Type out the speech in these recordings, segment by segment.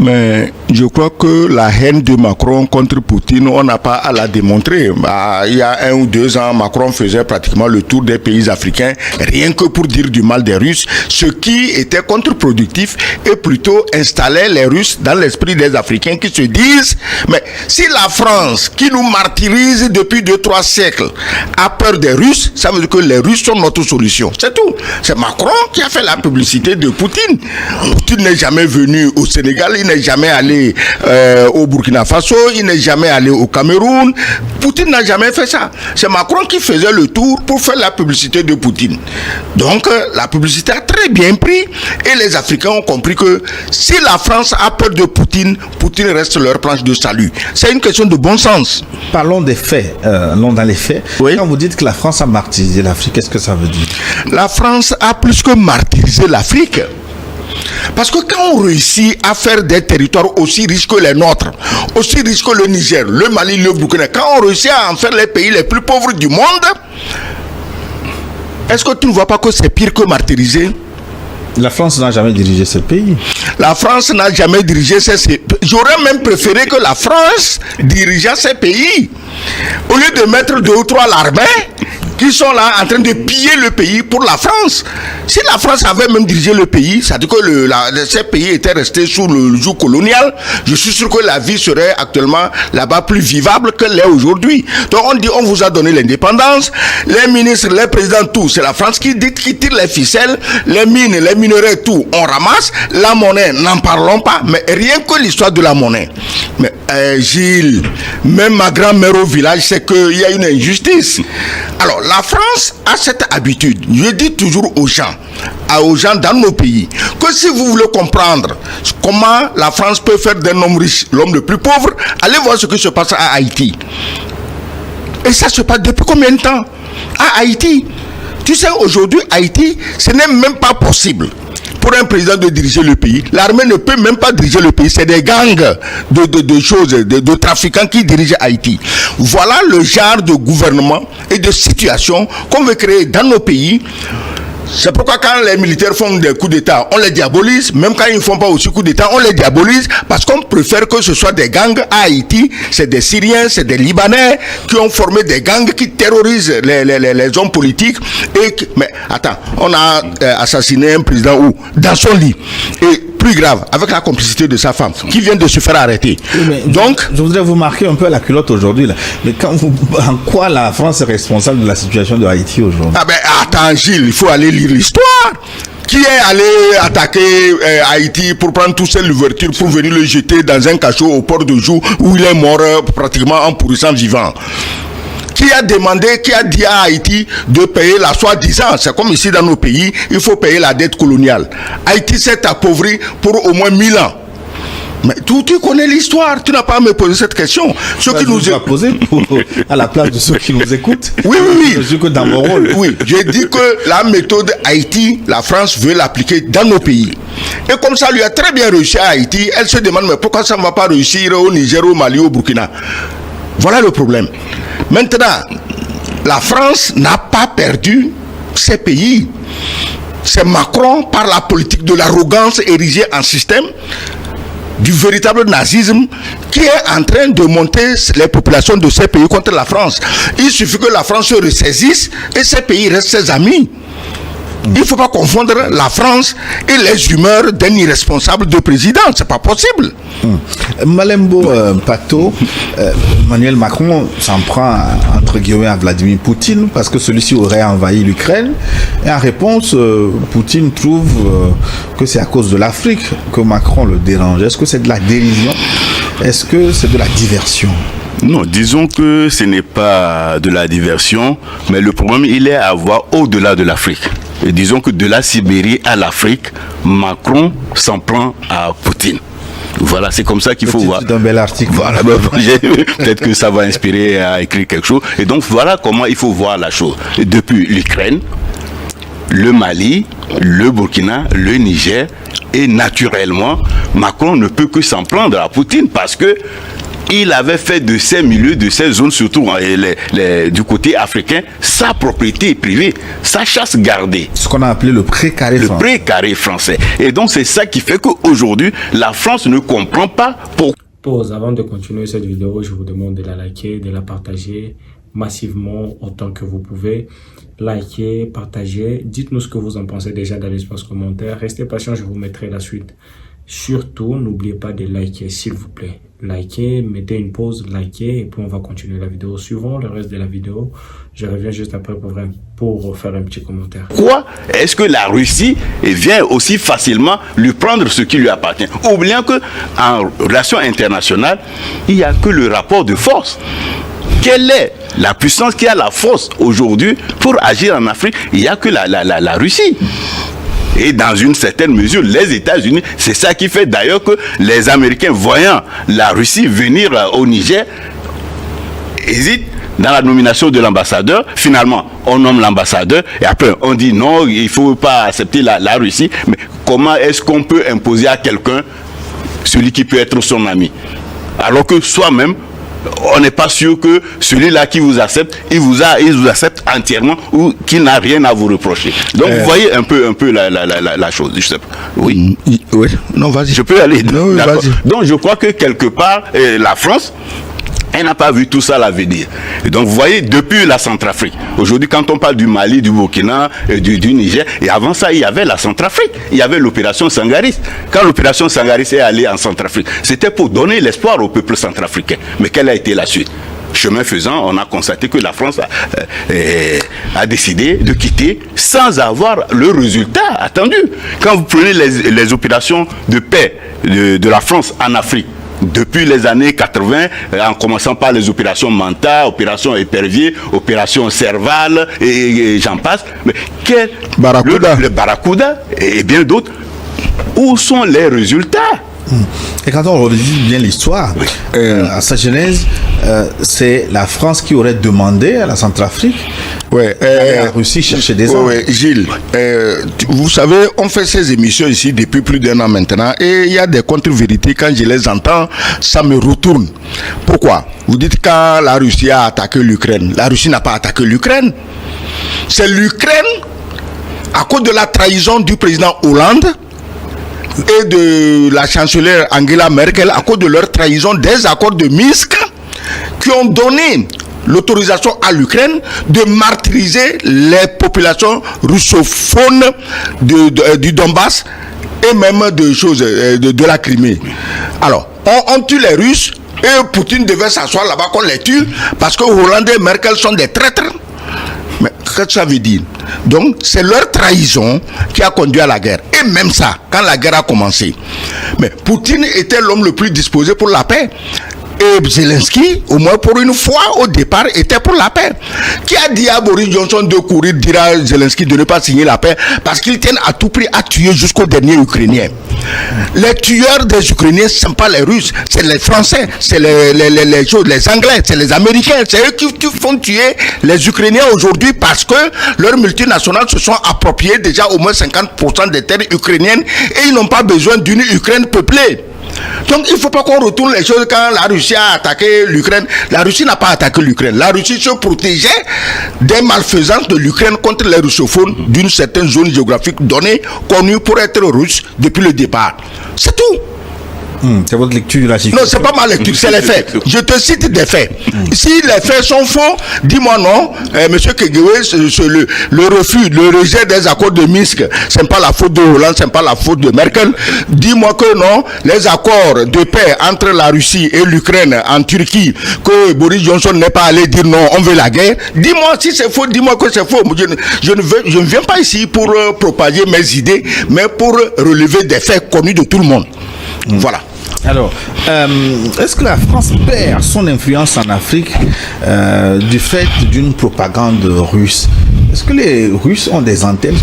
Mais je crois que la haine de Macron contre Poutine, on n'a pas à la démontrer. Il y a 1 ou 2 ans, Macron faisait pratiquement le tour des pays africains, rien que pour dire du mal des Russes, ce qui était contre-productif et plutôt installait les Russes dans l'esprit des Africains qui se disent, mais si la France, qui nous martyrise depuis 2-3 siècles, a peur des Russes, ça veut dire que les Russes sont notre solution. C'est tout. C'est Macron qui a fait la publicité de Poutine. Poutine n'est jamais venu au Sénégal, il n'est jamais allé au Burkina Faso, il n'est jamais allé au Cameroun. Poutine n'a jamais fait ça. C'est Macron qui faisait le tour pour faire la publicité de Poutine. Donc la publicité a très bien pris et les Africains ont compris que si la France a peur de Poutine, Poutine reste leur planche de salut. C'est une question de bon sens. Parlons des faits, allons dans les faits. Oui. Quand vous dites que la France a martyrisé l'Afrique, qu'est-ce que ça veut dire? La France a plus que martyrisé l'Afrique. Parce que quand on réussit à faire des territoires aussi riches que les nôtres, aussi riches que le Niger, le Mali, le Burkina, quand on réussit à en faire les pays les plus pauvres du monde, est-ce que tu ne vois pas que c'est pire que martyriser? La France n'a jamais dirigé ce pays. La France n'a jamais dirigé ces pays. J'aurais même préféré que la France dirigeât ces pays. Au lieu de mettre 2 ou 3 l'armée qui sont là en train de piller le pays pour la France. Si la France avait même dirigé le pays, c'est-à-dire que ces pays étaient restés sous le joug colonial, je suis sûr que la vie serait actuellement là-bas plus vivable que l'est aujourd'hui. Donc on dit on vous a donné l'indépendance, les ministres, les présidents, tout, c'est la France qui tire les ficelles, les mines, les minerais, tout, on ramasse, la monnaie, n'en parlons pas, mais rien que l'histoire de la monnaie. Mais Gilles, même ma grand-mère au village sait qu'il y a une injustice. Alors la France a cette habitude, je dis toujours aux gens dans nos pays, que si vous voulez comprendre comment la France peut faire d'un homme riche l'homme le plus pauvre, allez voir ce qui se passe à Haïti. Et ça se passe depuis combien de temps? À Haïti. Tu sais, aujourd'hui, Haïti, ce n'est même pas possible pour un président de diriger le pays. L'armée ne peut même pas diriger le pays. C'est des gangs de trafiquants qui dirigent Haïti. Voilà le genre de gouvernement et de situation qu'on veut créer dans nos pays. C'est pourquoi quand les militaires font des coups d'État, on les diabolise. Même quand ils ne font pas aussi coups d'État, on les diabolise. Parce qu'on préfère que ce soit des gangs à Haïti. C'est des Syriens, c'est des Libanais qui ont formé des gangs qui terrorisent les hommes politiques. Mais attends, on a assassiné un président où? Dans son lit. Et plus grave, avec la complicité de sa femme, qui vient de se faire arrêter. Oui, donc, je voudrais vous marquer un peu la culotte aujourd'hui. Mais en quoi la France est responsable de la situation de Haïti aujourd'hui? Ah ben attends Gilles, il faut aller lire l'histoire. Qui est allé attaquer Haïti pour prendre toutes ces ouvertures pour venir le jeter dans un cachot au port de Joux où il est mort pratiquement en pourrissant vivant? Qui a demandé, qui a dit à Haïti de payer la soi-disant, c'est comme ici dans nos pays, il faut payer la dette coloniale. Haïti s'est appauvri pour au moins 1000 ans. Mais tu connais l'histoire, tu n'as pas à me poser cette question. Ceux qui nous ont posé à la place de ceux qui nous écoutent. Oui. Je suis que dans mon rôle. Oui, j'ai dit que la méthode Haïti, la France veut l'appliquer dans nos pays. Et comme ça lui a très bien réussi à Haïti, elle se demande mais pourquoi ça ne va pas réussir au Niger, au Mali, au Burkina? Voilà le problème. Maintenant, la France n'a pas perdu ses pays. C'est Macron, par la politique de l'arrogance érigée en système, du véritable nazisme, qui est en train de monter les populations de ces pays contre la France. Il suffit que la France se ressaisisse et ces pays restent ses amis. Il ne faut pas confondre la France et les humeurs d'un irresponsable de président. C'est pas possible. Malembo Pato, Emmanuel Macron s'en prend entre guillemets à Vladimir Poutine parce que celui-ci aurait envahi l'Ukraine. Et en réponse, Poutine trouve que c'est à cause de l'Afrique que Macron le dérange. Est-ce que c'est de la dérision? Est-ce que c'est de la diversion? Non, disons que ce n'est pas de la diversion, mais le problème, il est à voir au-delà de l'Afrique. Et disons que de la Sibérie à l'Afrique, Macron s'en prend à Poutine. Voilà, c'est comme ça qu'il faut voir. C'est un bel article. Voilà, peut-être que ça va inspirer à écrire quelque chose. Et donc, voilà comment il faut voir la chose. Et depuis l'Ukraine, le Mali, le Burkina, le Niger, et naturellement, Macron ne peut que s'en prendre à Poutine parce que il avait fait de ces milieux, de ces zones, surtout du côté africain, sa propriété privée, sa chasse gardée. Ce qu'on a appelé le précaré français. Le précaré français. Et donc c'est ça qui fait qu'aujourd'hui, la France ne comprend pas pourquoi. Pause. Avant de continuer cette vidéo, je vous demande de la liker, de la partager massivement autant que vous pouvez. Likez, partagez, dites-nous ce que vous en pensez déjà dans l'espace commentaire. Restez patient, je vous mettrai la suite. Surtout, n'oubliez pas de liker, s'il vous plaît. Likez, mettez une pause, likez, et puis on va continuer la vidéo. Suivant le reste de la vidéo, je reviens juste après pour faire un petit commentaire. Pourquoi est-ce que la Russie vient aussi facilement lui prendre ce qui lui appartient? Oubliant qu'en relation internationale, il n'y a que le rapport de force. Quelle est la puissance qui a la force aujourd'hui pour agir en Afrique? Il n'y a que la Russie. Et dans une certaine mesure, les États-Unis, c'est ça qui fait d'ailleurs que les Américains, voyant la Russie venir au Niger, hésitent dans la nomination de l'ambassadeur. Finalement, on nomme l'ambassadeur et après on dit non, il ne faut pas accepter la Russie. Mais comment est-ce qu'on peut imposer à quelqu'un celui qui peut être son ami? Alors que soi-même, on n'est pas sûr que celui-là qui vous accepte, il vous accepte entièrement ou qu'il n'a rien à vous reprocher. Donc vous voyez un peu la chose. Je sais pas. Oui. Oui. Non, vas-y. Je peux aller. Non, vas-y. Donc je crois que quelque part, la France, elle n'a pas vu tout ça à venir. Et donc vous voyez, depuis la Centrafrique, aujourd'hui quand on parle du Mali, du Burkina, du Niger, et avant ça il y avait la Centrafrique, il y avait l'opération Sangaris. Quand l'opération Sangaris est allée en Centrafrique, c'était pour donner l'espoir au peuple centrafricain. Mais quelle a été la suite? Chemin faisant, on a constaté que la France a décidé de quitter sans avoir le résultat attendu. Quand vous prenez les opérations de paix de la France en Afrique, depuis les années 80, en commençant par les opérations Manta, opération Épervier, opération Serval, et j'en passe. Mais Barracuda. Le Barracuda et bien d'autres, où sont les résultats? Et quand on revisite bien l'histoire, à sa genèse, c'est la France qui aurait demandé à la Centrafrique la Russie chercher des armes. Oui, Gilles, vous savez, on fait ces émissions ici depuis plus d'1 an maintenant et il y a des contre-vérités. Quand je les entends, ça me retourne. Pourquoi? Vous dites quand la Russie a attaqué l'Ukraine. La Russie n'a pas attaqué l'Ukraine. C'est l'Ukraine, à cause de la trahison du président Hollande et de la chancelière Angela Merkel, à cause de leur trahison des accords de Minsk, qui ont donné l'autorisation à l'Ukraine de martyriser les populations russophones du Donbass et même de la Crimée. Alors, on tue les Russes et Poutine devait s'asseoir là-bas qu'on les tue parce que Hollande et Merkel sont des traîtres. Mais qu'est-ce que ça veut dire? Donc, c'est leur trahison qui a conduit à la guerre. Et même ça, quand la guerre a commencé. Mais Poutine était l'homme le plus disposé pour la paix. Et Zelensky, au moins pour une fois au départ, était pour la paix. Qui a dit à Boris Johnson de courir, dire à Zelensky de ne pas signer la paix parce qu'ils tiennent à tout prix à tuer jusqu'au dernier Ukrainien. Les tueurs des Ukrainiens, ce ne sont pas les Russes, c'est les Français, c'est les Anglais, c'est les Américains. C'est eux qui font tuer les Ukrainiens aujourd'hui parce que leurs multinationales se sont appropriées déjà au moins 50% des terres ukrainiennes et ils n'ont pas besoin d'une Ukraine peuplée. Donc il ne faut pas qu'on retourne les choses quand la Russie a attaqué l'Ukraine. La Russie n'a pas attaqué l'Ukraine. La Russie se protégeait des malfaisances de l'Ukraine contre les russophones d'une certaine zone géographique donnée, connue pour être russe depuis le départ. C'est tout. C'est votre lecture de la situation. Non, c'est pas ma lecture, c'est les faits. Je te cite des faits. Si les faits sont faux, dis-moi non. Monsieur Kagame, le refus, le rejet des accords de Minsk, ce n'est pas la faute de Hollande, ce n'est pas la faute de Merkel. Dis-moi que non, les accords de paix entre la Russie et l'Ukraine en Turquie, que Boris Johnson n'est pas allé dire non, on veut la guerre. Dis-moi si c'est faux, dis-moi que c'est faux. Je ne viens pas ici pour propager mes idées, mais pour relever des faits connus de tout le monde. Voilà. Alors, est-ce que la France perd son influence en Afrique du fait d'une propagande russe? Est-ce que les Russes ont des antennes?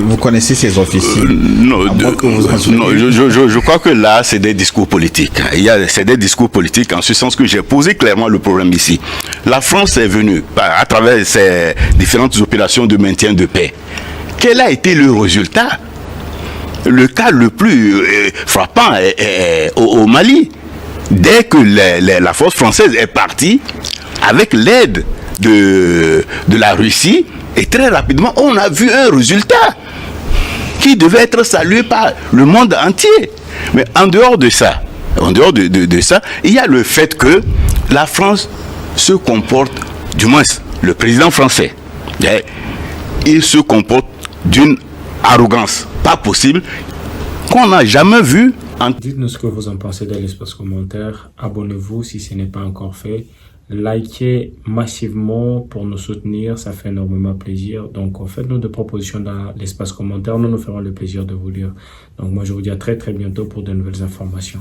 Vous connaissez ces officiers? Non, je crois que là, c'est des discours politiques. C'est des discours politiques en ce sens que j'ai posé clairement le problème ici. La France est venue, à travers ses différentes opérations de maintien de paix. Quel a été le résultat? Le cas le plus frappant est au Mali. dès que la force française est partie, avec l'aide de la Russie, et très rapidement, on a vu un résultat qui devait être salué par le monde entier. Mais en dehors de ça, il y a le fait que la France se comporte, du moins le président français, il se comporte d'une arrogance pas possible qu'on n'a jamais vue. Dites-nous ce que vous en pensez dans l'espace commentaire. Abonnez-vous si ce n'est pas encore fait. Likez massivement pour nous soutenir, ça fait énormément plaisir. Donc faites-nous des propositions dans l'espace commentaire, nous nous ferons le plaisir de vous lire. Donc moi je vous dis à très bientôt pour de nouvelles informations.